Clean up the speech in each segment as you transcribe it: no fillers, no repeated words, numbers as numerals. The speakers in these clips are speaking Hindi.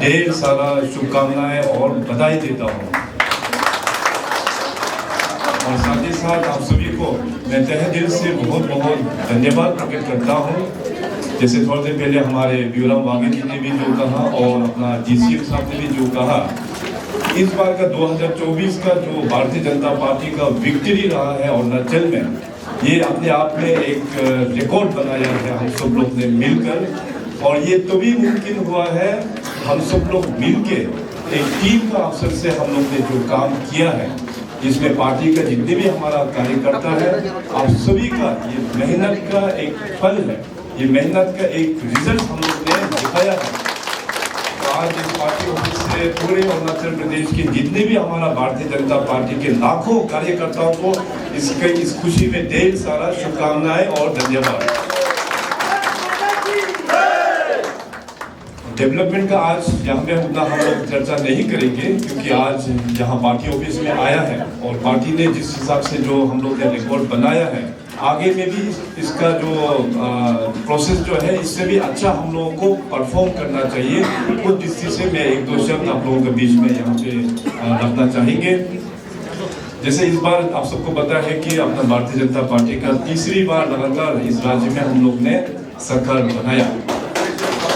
ढेर सारा शुभकामनाएं और बधाई देता हूँ। और साथ ही साथ आप सभी को मैं तहे दिल से बहुत बहुत धन्यवाद प्रकट करता हूँ। जैसे थोड़ी देर पहले हमारे ब्यूराम वागे जी ने भी जो कहा और अपना DCM साहब ने भी जो कहा, इस बार का 2024 का जो भारतीय जनता पार्टी का विक्ट्री रहा है अरुणाचल में, ये अपने आप में एक रिकॉर्ड बनाया है हम सब लोग ने मिलकर। और ये तभी मुमकिन हुआ है हम सब लोग मिलकर एक टीम का अवसर से हम लोग ने जो काम किया है, जिसमें पार्टी का जितने भी हमारा कार्यकर्ता है, आप सभी का ये मेहनत का एक फल है, ये मेहनत का एक रिजल्ट हम लोग ने दिखाया है। तो आज इस पार्टी ऑफिस से पूरे अरुणाचल प्रदेश के जितने भी हमारा भारतीय जनता पार्टी के लाखों कार्यकर्ताओं को इस खुशी में ढेर सारा शुभकामनाएं और धन्यवाद। डेवलपमेंट का आज यहाँ पे उतना हम लोग चर्चा नहीं करेंगे, क्योंकि आज यहाँ पार्टी ऑफिस में आया है और पार्टी ने जिस हिसाब से जो हम लोग ने रिकॉर्ड बनाया है, आगे में भी इसका जो प्रोसेस जो है इससे भी अच्छा हम लोगों को परफॉर्म करना चाहिए। उस दृष्टि से मैं एक दो शब्द आप लोगों के बीच में यहाँ पे रखना चाहेंगे। जैसे इस बार आप सबको पता है कि अपना भारतीय जनता पार्टी का तीसरी बार लगातार इस राज्य में हम लोग ने सरकार बनाया।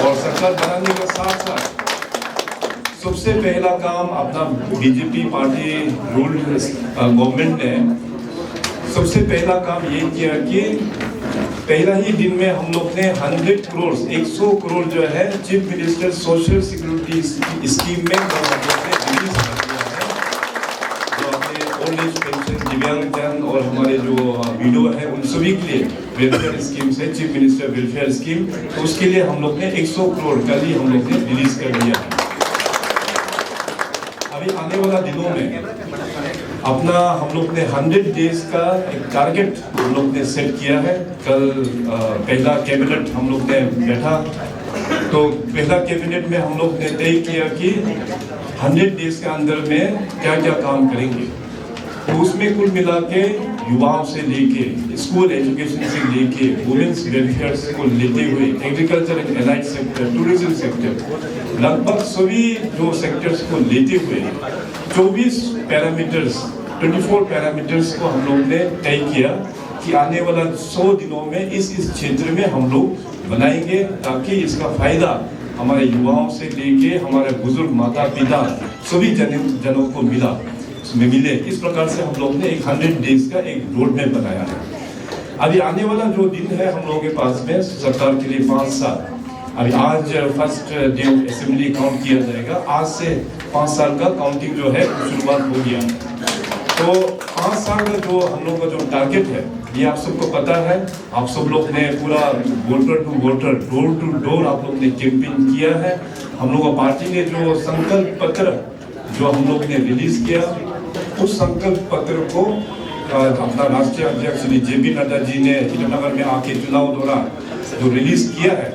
और सरकार बनाने के साथ साथ सबसे पहला काम अपना बीजेपी पार्टी रूल गवर्नमेंट ने सबसे पहला काम ये किया कि पहला ही दिन में हम लोग ने 100 करोड़ 100 करोड़ जो है chief minister social security scheme में रिलीज कर दिया है। जो अपने ओल्ड एज पेंशन, दिव्यांगजन और हमारे जो विडो है उन सभी के लिए वेलफेयर स्कीम से चीफ मिनिस्टर वेलफेयर स्कीम, तो उसके लिए हम लोग ने 100 करोड़ कल ही हम लोग ने रिलीज कर दिया है। अभी आने वाला दिनों में अपना हम लोग ने 100 डेज का एक टारगेट हम लोग ने सेट किया है। कल पहला कैबिनेट हम लोग ने बैठा, तो पहला कैबिनेट में हम लोग ने तय किया कि 100 डेज के अंदर में क्या क्या काम करेंगे। तो उसमें कुल मिला के युवाओं से लेके स्कूल एजुकेशन से लेके वुमेन्स वेलफेयर को लेते हुए agriculture and allied sector, tourism sector, लगभग सभी जो सेक्टर्स को लेते हुए 24 पैरामीटर्स को हम लोग ने तय किया कि आने वाला 100 दिनों में इस क्षेत्र में हम लोग बनाएंगे, ताकि इसका फायदा हमारे युवाओं से लेके हमारे बुजुर्ग माता पिता सभी जनों को मिले। इस प्रकार से हम लोग ने एक 100 डेज का एक रोड मैप बनाया है। अभी आने वाला जो दिन है हम लोगों के पास में सरकार के लिए 5 साल, अभी आज फर्स्ट डे असेंबली काउंट किया जाएगा, आज से 5 साल का काउंटिंग जो है शुरुआत हो गया। तो 5 साल का जो हम लोग का जो टारगेट है, ये आप सबको पता है। आप सब लोग ने पूरा voter to voter, door to door आप लोग ने कैंपेन किया है। हम लोग पार्टी ने जो संकल्प पत्र जो हम लोग ने रिलीज किया, उस संकल्प पत्र को अपना राष्ट्रीय अध्यक्ष श्री JP नड्डा जी ने ईटानगर में आके चुनाव दौरान जो रिलीज किया है,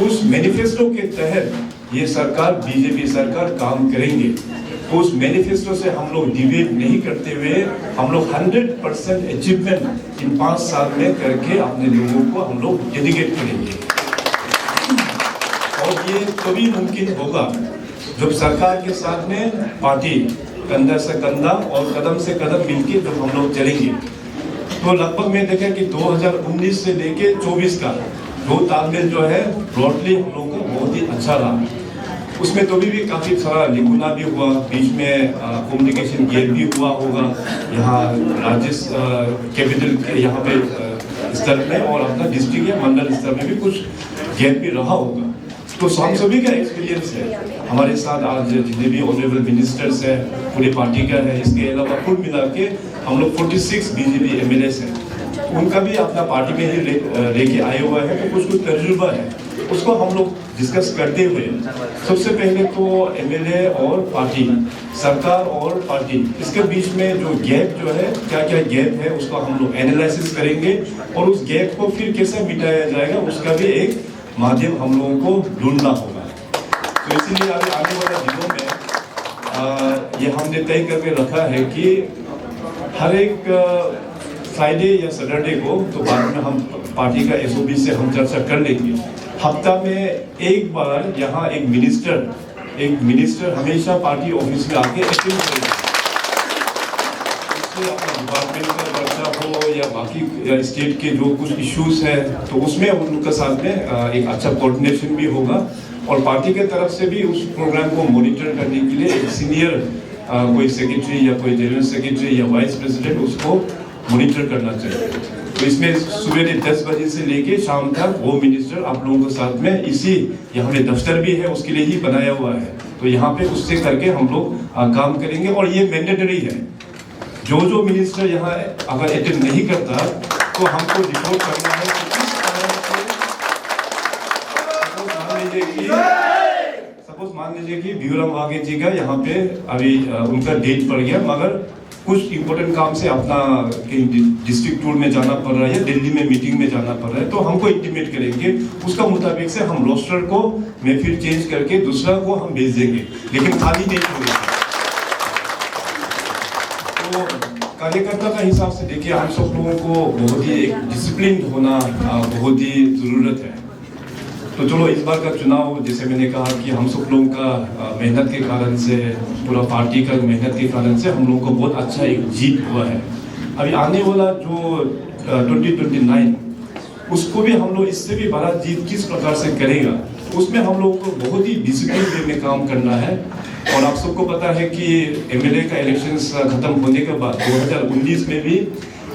उस मैनिफेस्टो के तहत ये सरकार बीजेपी सरकार काम करेंगे। तो उस मैनिफेस्टो से हम लोग डिबेट नहीं करते हुए हम लोग 100% अचीवमेंट इन 5 साल में करके अपने लोगों को हम लोग डेडिकेट करेंगे। और ये तभी मुमकिन होगा जब सरकार के साथ में पार्टी कंधा से कंधा और कदम से कदम मिलके जब हम लोग चलेंगे। तो लगभग मैं देखा कि 2019 से लेके 24 का जो तालमेल जो है ब्रॉडली हम लोगों का बहुत ही अच्छा रहा। उसमें तो भी काफी सारा लिखना भी हुआ, बीच में कम्युनिकेशन गैप भी हुआ होगा यहाँ राज्य कैपिटल के यहाँ पे स्तर में और अपना डिस्ट्रिक्ट या मंडल स्तर में भी कुछ गैप भी रहा होगा। तो हम सभी का एक्सपीरियंस है, हमारे साथ आज जितने भी ऑनरेबल मिनिस्टर्स हैं पूरी पार्टी का है, इसके अलावा कुल मिला के हम लोग 46 बीजेपी MLAs हैं, उनका भी अपना पार्टी में ही लेके आए हुए हैं। तो कुछ तजुर्बा है, उसको हम लोग डिस्कस करते हुए सबसे पहले तो MLA और पार्टी, सरकार और पार्टी, इसके बीच में जो गैप जो है, क्या क्या गैप है उसको हम लोग एनालिसिस करेंगे और उस गैप को फिर कैसे मिटाया जाएगा उसका भी एक माध्यम हम लोगों को ढूंढना होगा। तो इसीलिए अभी आने वाले दिनों में ये हमने तय करके रखा है कि हर एक फ्राइडे या सैटरडे को, तो बाद में हम पार्टी का SOP से हम चर्चा कर लेंगे, हफ्ता में एक बार यहाँ एक मिनिस्टर एक मिनिस्टर हमेशा पार्टी ऑफिस में आके अटेंड करेगा, उससे अपना डिपार्टमेंट का चर्चा हो या बाकी स्टेट के जो कुछ इश्यूज है तो उसमें उनके साथ में एक अच्छा कोऑर्डिनेशन भी होगा। और पार्टी के तरफ से भी उस प्रोग्राम को मॉनिटर करने के लिए एक सीनियर कोई सेक्रेटरी या कोई जनरल सेक्रेटरी या वाइस प्रेसिडेंट उसको मॉनिटर करना चाहिए। तो इसमें सुबह 10 बजे से लेके शाम तक वो मिनिस्टर आप लोगों के साथ में इसी यहाँ पे दफ्तर भी है उसके लिए ही बनाया हुआ है, तो यहाँ पे उससे करके हम लोग काम करेंगे। और ये मैंडेटरी है, जो मिनिस्टर यहाँ अगर अटेंड नहीं करता तो हमको रिपोर्ट करना है कि किस कारण से सपोज मान लीजिए कि भीमराव वाघे जी का यहाँ पे अभी उनका डेट पड़ गया, मगर कुछ इंपॉर्टेंट काम से अपना डिस्ट्रिक्ट टूर में जाना पड़ रहा है या दिल्ली में मीटिंग में जाना पड़ रहा है, तो हमको इंटीमेट करेंगे, उसका मुताबिक से हम रोस्टर को मैं फिर चेंज करके दूसरा को हम भेज देंगे, लेकिन खाली नहीं छोड़ेंगे। तो कार्यकर्ता का हिसाब से देखिए हम सब लोगों को बहुत ही एक डिसिप्लिन होना बहुत ही जरूरत है। तो चलो इस बार का चुनाव जैसे मैंने कहा कि हम सब लोगों का मेहनत के कारण से, पूरा पार्टी का मेहनत के कारण से हम लोगों को बहुत अच्छा एक जीत हुआ है। अभी आने वाला जो 2029 उसको भी हम लोग इससे भी बड़ा जीत किस प्रकार से करेगा, उसमें हम लोगों को बहुत ही डिसिप्लिन वे में काम करना है। और आप सबको पता है कि एमएलए का इलेक्शंस खत्म होने के बाद 2019 में भी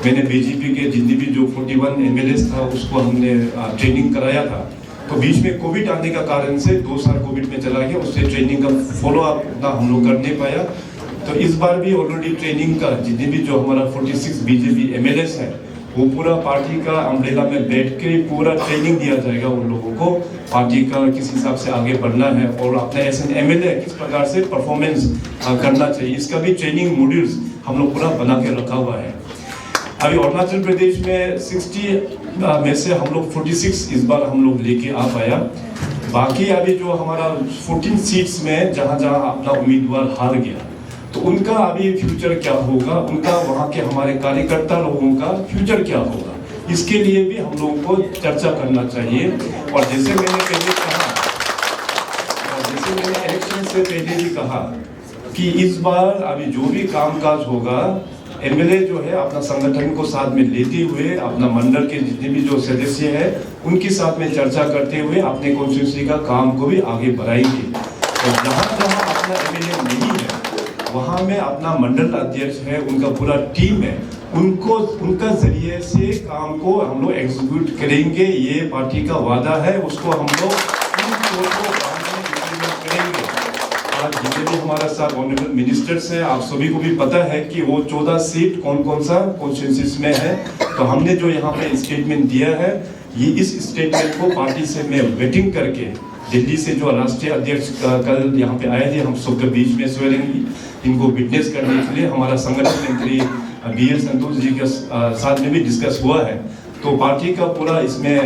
मैंने बीजेपी के जितने भी जो 41 एमएलए था उसको हमने ट्रेनिंग कराया था। तो बीच में कोविड आने का कारण से 2 साल कोविड में चला गया, उससे ट्रेनिंग का फॉलो अप ना हम लोग कर नहीं पाया। तो इस बार भी ऑलरेडी ट्रेनिंग का जितने भी जो हमारा 46 बीजेपी एमएलए है वो पूरा पार्टी का अम्ब्रेला में बैठ के पूरा ट्रेनिंग दिया जाएगा उन लोगों को, पार्टी का किस हिसाब से आगे बढ़ना है और अपने ऐसे एमएलए किस प्रकार से परफॉर्मेंस करना चाहिए, इसका भी ट्रेनिंग मॉड्यूल्स हम लोग पूरा बना के रखा हुआ है। अभी अरुणाचल प्रदेश में 60 में से हम लोग 46 इस बार हम लोग लेके आ पाया। बाकी अभी जो हमारा 14 सीट्स में जहाँ जहाँ अपना उम्मीदवार हार गया, तो उनका अभी फ्यूचर क्या होगा, उनका वहाँ के हमारे कार्यकर्ता लोगों का फ्यूचर क्या होगा, इसके लिए भी हम लोगों को चर्चा करना चाहिए। और जैसे मैंने पहले कहा, जैसे मैंने इलेक्शन से पहले भी कहा कि इस बार अभी जो भी कामकाज होगा एमएलए जो है अपना संगठन को साथ में लेते हुए अपना मंडल के जितने भी जो सदस्य है उनके साथ में चर्चा करते हुए अपने कॉन्स्टिट्यूंसी का काम को भी आगे बढ़ाएंगे। और जहाँ जहाँ अपना एमएलए नहीं है वहाँ में अपना मंडल अध्यक्ष है, उनका पूरा टीम है, उनको उनका जरिए से काम को हम लोग एग्जीक्यूट करेंगे। ये पार्टी का वादा है, उसको हम लोग करेंगे। आज जितने भी हमारा साथ ऑनरेबल मिनिस्टर्स हैं, आप सभी को भी पता है कि वो 14 सीट कौन कौन सा कॉन्स्टिट्यूंसी में है। तो हमने जो यहाँ पे स्टेटमेंट दिया है, ये इस स्टेटमेंट को पार्टी से मैं वेटिंग करके दिल्ली से जो राष्ट्रीय अध्यक्ष कल यहाँ पे आए थे, हम सबके बीच में स्वयं इनको विटनेस करने के लिए हमारा संगठन मंत्री BL संतोष जी के साथ में भी डिस्कस हुआ है। तो पार्टी का पूरा इसमें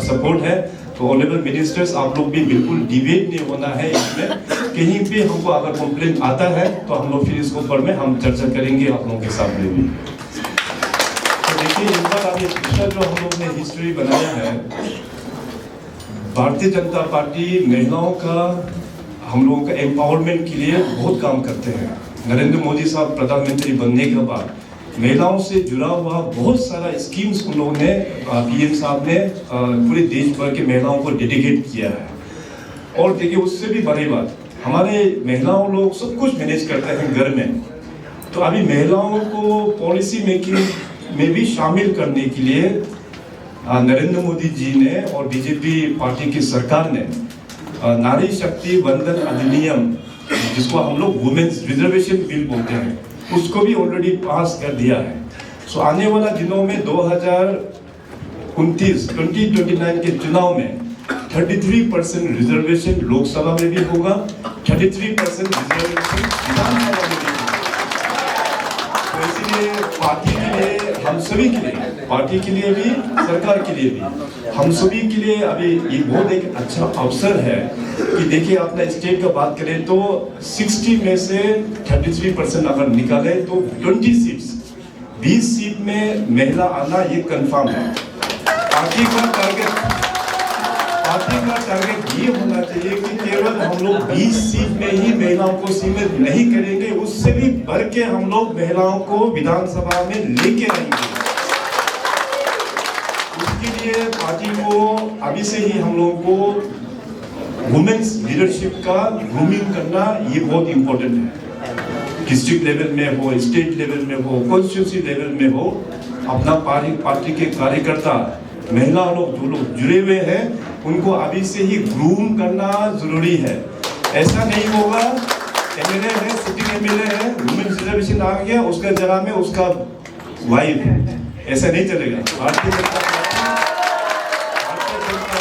सपोर्ट है। तो ऑनरेबल मिनिस्टर्स आप लोग भी बिल्कुल डिबेट नहीं होना है इसमें, कहीं पे हमको अगर कंप्लेंट आता है तो हम लोग फिर इसके ऊपर में हम चर्चा करेंगे आप लोगों के साथ में भी। तो देखिए इस बार अभी पिछला जो हम लोग ने हिस्ट्री बनाया है, भारतीय जनता पार्टी महिलाओं का हम लोगों का एम्पावरमेंट के लिए बहुत काम करते हैं। नरेंद्र मोदी साहब प्रधानमंत्री बनने के बाद महिलाओं से जुड़ा हुआ बहुत सारा स्कीम्स उन लोगों ने PM साहब ने पूरे देश भर के महिलाओं को डेडिकेट किया है। और देखिए उससे भी बड़ी बात, हमारे महिलाओं लोग सब कुछ मैनेज करते हैं घर में। तो अभी महिलाओं को पॉलिसी मेकिंग में भी शामिल करने के लिए नरेंद्र मोदी जी ने और बीजेपी पार्टी की सरकार ने नारी शक्ति वंदन अधिनियम, जिसको हम लोग वुमेन्स रिजर्वेशन बिल बोलते हैं, उसको भी ऑलरेडी पास कर दिया है। सो आने वाला दिनों में 2029 के चुनाव में 33% रिजर्वेशन लोकसभा में भी होगा, 33% रिजर्वेशन विधानसभा में भी होगा। तो इसलिए पार्टी के लिए, हम सभी के लिए, पार्टी के लिए भी, सरकार के लिए भी, हम सभी के लिए अभी ये बहुत एक अच्छा अवसर है कि देखिए अपना स्टेट का बात करें तो 60 में से 33% अगर निकाले तो 20 सीट्स, 20 सीट में महिला आना ये कंफर्म है। पार्टी का पार्टी का टारगेट ये होना चाहिए कि केवल हम लोग 20 सीट में ही महिलाओं को सीमित नहीं करेंगे, उससे भी बढ़ के हम लोग महिलाओं को विधानसभा में लेके आएंगे। उसके लिए पार्टी को अभी से ही हम लोगों को वुमेन्स लीडरशिप का ग्रूमिंग करना ये बहुत इंपॉर्टेंट है। डिस्ट्रिक्ट लेवल में हो, स्टेट लेवल में हो, कॉन्स्टिट्यूंसी लेवल में हो, अपना पार्टी के कार्यकर्ता महिला लोग जो लोग जुड़े हुए हैं उनको अभी से ही ग्रूम करना जरूरी है। ऐसा नहीं होगा एमएलए है, सिटिंग एमएलए है, वुमेन रिजर्वेशन आ गया, उसका जगह में उसका वाइफ है, ऐसा नहीं चलेगा। भारतीय जनता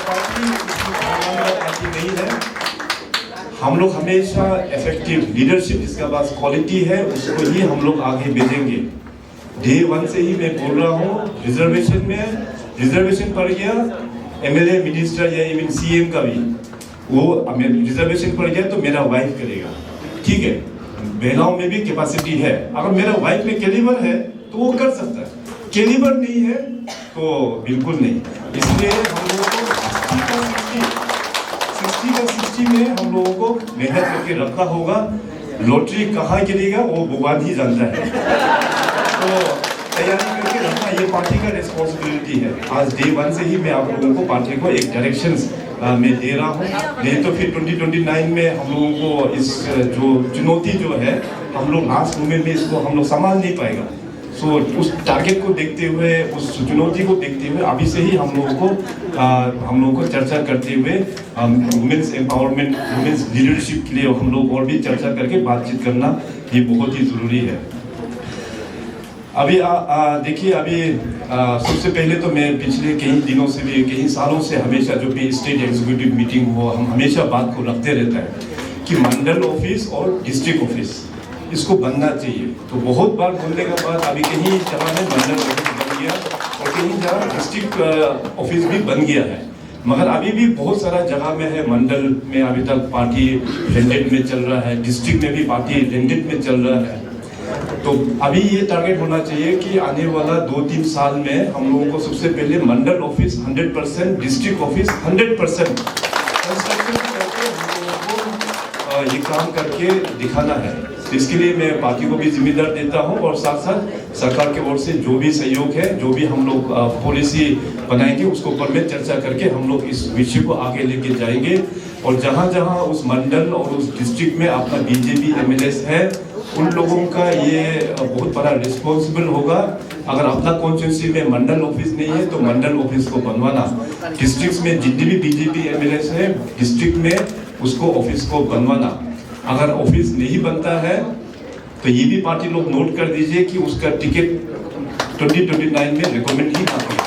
पार्टी नहीं है। हम लोग हमेशा इफेक्टिव लीडरशिप जिसका पास क्वालिटी है उसको ही हम लोग आगे भेजेंगे। डे 1 से ही मैं बोल रहा हूँ, रिजर्वेशन पड़ गया एमएलए, मिनिस्टर या इवन सीएम का भी, वो रिजर्वेशन पड़ गया तो मेरा वाइफ करेगा, ठीक है। महिलाओं में भी कैपेसिटी है, अगर मेरा वाइफ में कैलिबर है तो वो कर सकता है, कैलिबर नहीं है तो बिल्कुल नहीं। इसलिए हम लोगों को 60 का 60 में हम लोगों को मेहनत करके रखना होगा। लॉटरी कहाँ गिरेगा वो भगवान ही जानता है, तो तैयारी करके रखना ये पार्टी का रिस्पॉन्सिबिलिटी है। आज डे 1 से ही मैं आप लोगों को पार्टी को एक डायरेक्शंस में दे रहा हूँ, नहीं तो फिर 2029 में हम लोगों को इस जो चुनौती जो है हम लोग लास्ट मोमेंट में इसको हम लोग संभाल नहीं पाएगा। सो उस टारगेट को देखते हुए, उस चुनौती को देखते हुए अभी से ही हम लोगों को चर्चा करते हुए वुमेन्स एम्पावरमेंट, वुमेन्स लीडरशिप के लिए हम लोग और भी चर्चा करके बातचीत करना ये बहुत ही ज़रूरी है। अभी देखिए, अभी सबसे पहले तो मैं पिछले कई दिनों से भी, कई सालों से हमेशा जो भी स्टेट एग्जीक्यूटिव मीटिंग हो, हम हमेशा बात को रखते रहता है कि मंडल ऑफिस और डिस्ट्रिक्ट ऑफिस इसको बनना चाहिए। तो बहुत बार बोलने के बाद अभी कहीं जगह में मंडल ऑफिस बन गया और कहीं जगह डिस्ट्रिक्ट ऑफिस भी बन गया है, मगर अभी भी बहुत सारा जगह में है। मंडल में अभी तक पार्टी रेंडेड में चल रहा है, डिस्ट्रिक्ट में भी पार्टी रेंडेड में चल रहा है। तो अभी ये टारगेट होना चाहिए कि आने वाला 2-3 साल में हम लोगों को सबसे पहले मंडल ऑफिस 100%, डिस्ट्रिक्ट ऑफिस 100% कंस्ट्रक्शन करके हम लोगों को ये काम करके दिखाना है। इसके लिए मैं पार्टी को भी जिम्मेदार देता हूं और साथ साथ सरकार की ओर से जो भी सहयोग है, जो भी हम लोग पॉलिसी बनाएंगे उसको ऊपर में चर्चा करके हम लोग इस विषय को आगे लेके जाएंगे। और जहां जहां उस मंडल और उस डिस्ट्रिक्ट में अपना बीजेपी एमएलए है, उन लोगों का ये बहुत बड़ा रिस्पॉन्सिबल होगा। अगर अपना कॉन्स्टिट्यूंसी में मंडल ऑफिस नहीं है तो मंडल ऑफिस को बनवाना, डिस्ट्रिक्ट में जितने भी बीजेपी एमएलए हैं डिस्ट्रिक्ट में उसको ऑफिस को बनवाना। अगर ऑफिस नहीं बनता है तो ये भी पार्टी लोग नोट कर दीजिए कि उसका टिकट 2029 में रिकमेंड ही ना करें।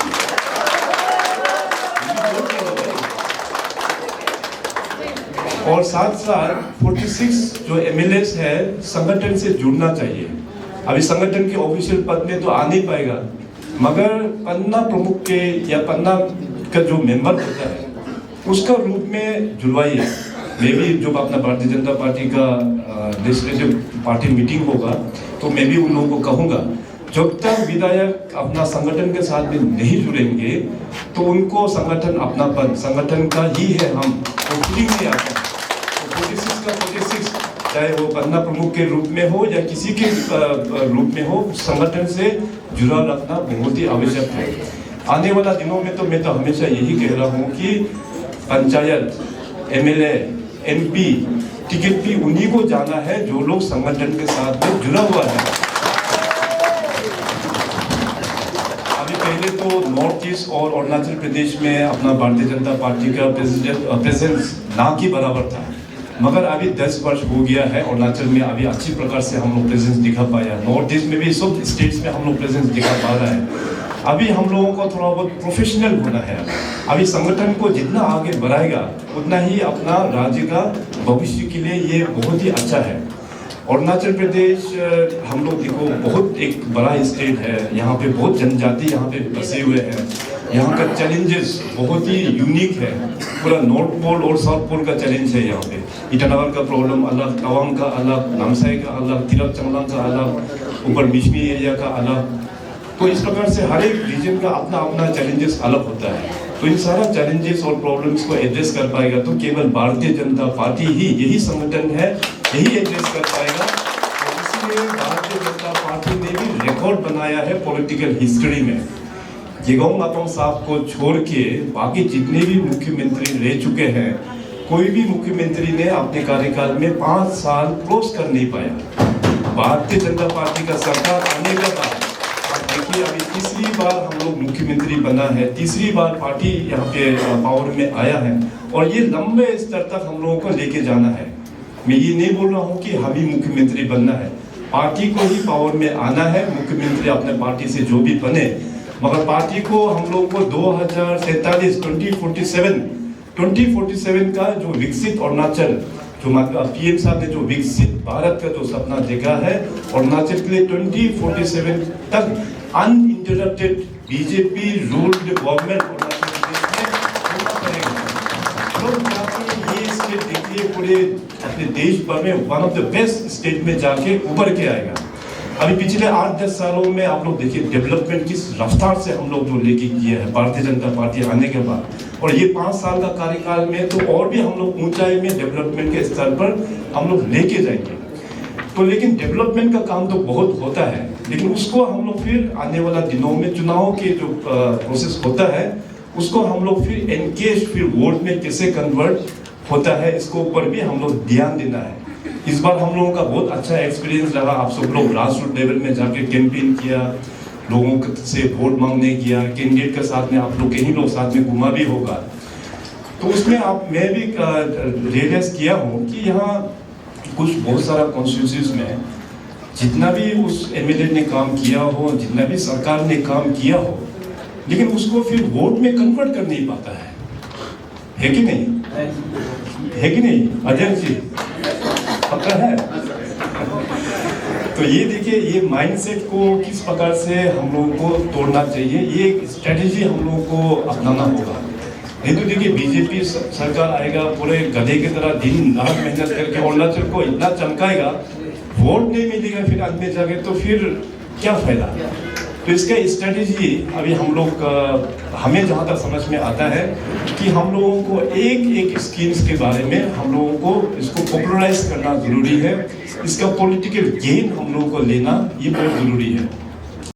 और साथ साथ 46 जो एमएलएस है संगठन से जुड़ना चाहिए। अभी संगठन के ऑफिशियल पद में तो आ नहीं पाएगा, मगर पन्ना प्रमुख के या पन्ना का जो मेंबर होता है उसका रूप में जुड़वाइए। मैं भी जब अपना भारतीय जनता पार्टी का लेजिस्लेटिव पार्टी मीटिंग होगा तो मैं भी उन लोगों को कहूँगा, जब तक विधायक अपना संगठन के साथ में नहीं जुड़ेंगे तो उनको संगठन अपनापन संगठन का ही है, हम वो फीलिंग नहीं आता। 46 का 46 चाहे वो पन्ना प्रमुख के रूप में हो या किसी के रूप में हो, संगठन से जुड़ा रखना बहुत ही आवश्यक है। आने वाला दिनों में तो मैं तो हमेशा यही कह रहा हूँ कि पंचायत, एमएलए, एमपी टिकट भी उन्हीं को जाना है जो लोग संगठन के साथ में जुड़ा हुआ है। अभी पहले तो नॉर्थ ईस्ट और अरुणाचल प्रदेश में अपना भारतीय जनता पार्टी का प्रेजेंस ना के बराबर था, मगर अभी 10 वर्ष हो गया है। अरुणाचल में अभी अच्छी प्रकार से हम लोग प्रेजेंस दिखा पाया, नॉर्थ ईस्ट में भी सब स्टेट्स में हम लोग प्रेजेंस दिखा पा रहा है। अभी हम लोगों को थोड़ा बहुत प्रोफेशनल होना है। अभी संगठन को जितना आगे बढ़ाएगा उतना ही अपना राज्य का भविष्य के लिए ये बहुत ही अच्छा है। अरुणाचल प्रदेश हम लोग देखो बहुत एक बड़ा स्टेट है, यहाँ पे बहुत जनजाति यहाँ पे बसे हुए हैं। यहाँ का चैलेंजेस बहुत ही यूनिक है, पूरा नॉर्थ पोल और साउथ पोल का चैलेंज है। यहाँ पे ईटानगर का प्रॉब्लम अलग, तवांग का अलग, नामसाई का अलग, तिरप चंगलांग का अलग, ऊपर मिशमी एरिया का अलग। तो इस प्रकार से हर एक रीजन का अपना अपना चैलेंजेस अलग होता है। तो इन सारा चैलेंजेस और प्रॉब्लम्स को एड्रेस कर पाएगा तो केवल भारतीय जनता पार्टी ही, यही संगठन है, यही एड्रेस कर पाएगा। और इसलिए भारतीय जनता पार्टी ने भी रिकॉर्ड बनाया है पॉलिटिकल हिस्ट्री में। जिगोंग अपोंग साहब को छोड़ के बाकी जितने भी मुख्यमंत्री रह चुके हैं, कोई भी मुख्यमंत्री ने अपने कार्यकाल में 5 साल क्रॉस कर नहीं पाया। भारतीय जनता पार्टी का सरकार आने के बाद देखिए अभी तीसरी बार हम लोग मुख्यमंत्री बना है, तीसरी बार पार्टी यहाँ पे पावर में आया है और ये लंबे स्तर तक हम लोगों को लेके जाना है। मैं ये नहीं बोल रहा हूँ कि हम ही मुख्यमंत्री बनना है, पार्टी को ही पावर में आना है। मुख्यमंत्री अपने पार्टी से जो भी बने, मगर पार्टी को हम लोग को 2047 का जो विकसित अरुणाचल, जो पीएम साहब ने जो विकसित भारत का जो सपना देखा है, अरुणाचल के लिए 2047 तक uninterrupted BJP ruled government Arunachal Pradesh में होना पड़ेगा। लोग जाके ये स्टेट देखिए पूरे अपने देश भर में one of the best state में जाके उभर के आएगा। अभी पिछले 8-10 सालों में आप लोग देखिए डेवलपमेंट किस रफ्तार से हम लोग जो लेके किया है भारतीय जनता पार्टी आने के बाद, और ये 5 साल का कार्यकाल में तो और भी हम लोग ऊंचाई में डेवलपमेंट के स्तर पर हम लोग लेके जाएंगे। तो लेकिन डेवलपमेंट का काम तो बहुत होता है, लेकिन उसको हम लोग फिर आने वाला दिनों में चुनाव के जो प्रोसेस होता है उसको हम लोग फिर एनकेज फिर वोट में कैसे कन्वर्ट होता है, इसको ऊपर भी हम लोग ध्यान देना है। इस बार हम लोगों का बहुत अच्छा एक्सपीरियंस रहा। आप सब लोग ग्रास रूट लेवल में जाके कैंपेन किया, लोगों से वोट मांगने किया, कैंडिडेट के साथ में आप लोग कहीं लोग साथ में घुमा भी होगा। तो उसमें मैं भी रियलाइज किया हूँ कि यहाँ कुछ बहुत सारा कॉन्स्टिट्यूंसीज में जितना भी उस एमएलए ने काम किया हो, जितना भी सरकार ने काम किया हो, लेकिन उसको फिर वोट में कन्वर्ट कर नहीं पाता है कि नहीं? है कि नहीं अजय जी? पक्का है? तो ये देखिए, ये माइंडसेट को किस प्रकार से हम लोगों को तोड़ना चाहिए, ये स्ट्रेटेजी हम लोगों को अपनाना होगा। नहीं तो देखिए बीजेपी सरकार आएगा, पूरे गधे की तरह दिन रात मेहनत करके अरुणाचल को इतना चमकाएगा, वोट नहीं मिलेगा फिर अंत में जाके, तो फिर क्या फायदा? तो इसका स्ट्रेटेजी अभी हम लोग हमें जहाँ तक समझ में आता है कि हम लोगों को एक एक स्कीम्स के बारे में हम लोगों को इसको पॉपुलराइज करना जरूरी है। इसका पॉलिटिकल गेन हम लोगों को लेना ये बहुत जरूरी है।